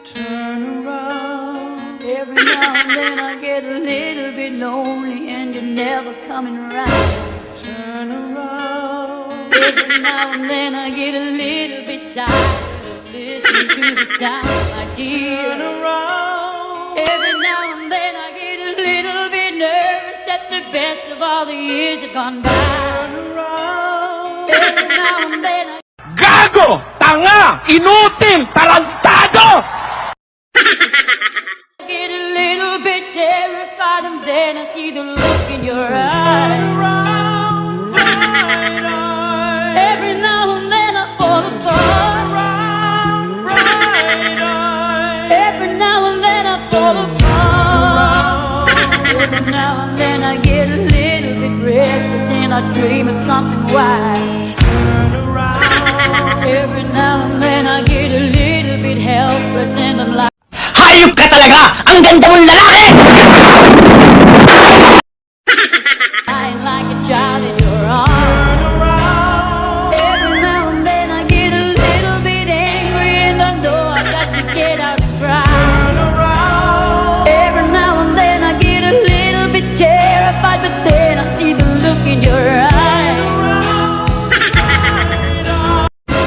Turn around. Every now and then I get a little bit lonely and you're never coming around. Turn around. Every now and then I get a little bit tired of listening to the sound of my tears. Turn around. Every now and then I get a little bit nervous that the best of all the years have gone by. Turn around. Every now and then I Gago! Tanga! Inutil! Tarantado! get a little bit terrified and then I see the look in your Turn eyes. around, bright eyes. Every now and then I fall apart. Around, bright eyes. Every now and then I fall apart. Every now and then I get a little bit restless and I dream of something wise. Turn around. Every now and then I get a little bit helpless and I'm like, Hayop ka talaga! Ang ganda mong lalaki! lying like a child in your arms. Turn around. Every now and then I get a little bit angry and I know I got to get out and cry. Turn around. Every now and then I get a little bit terrified, but then I see the look in your eyes.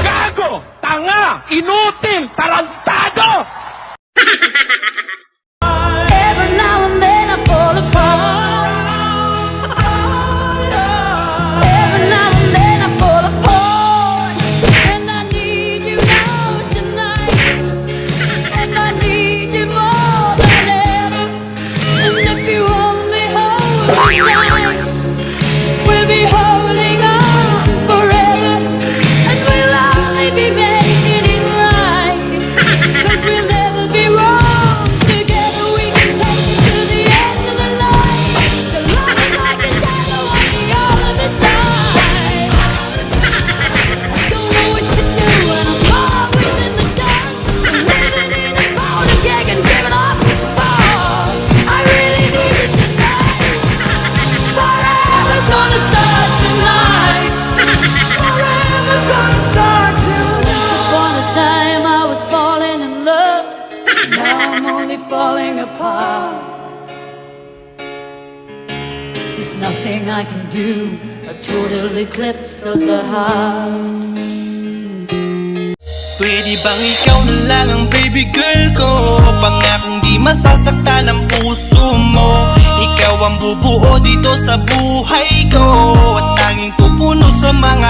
Gago! Tanga! Inutil! Tarantado! Every now and then I fall apart. Every now and then I fall apart. And I need you now tonight. And I need you more than ever. And if you only hold me tight, we'll be holding on forever. And we'll only be making it right. 'Cause we'll never be wrong. Together we can take it to the end of the line. The love is like a shadow on me all of the time. I don't know what to do and I'm always in the dark. Living in a powder keg and giving off the sparks. I really need you tonight. Forever's gonna start tonight. Forever's gonna start tonight. Upon a time I was falling in love. Now I'm only falling apart. There's nothing I can do. A total eclipse of the heart. Pwede bang ikaw na lang ang baby girl ko? Pangakong di masasaktan ang puso mo. Ikaw ang bubuo dito sa buhay ko. At tanging pupuno sa mga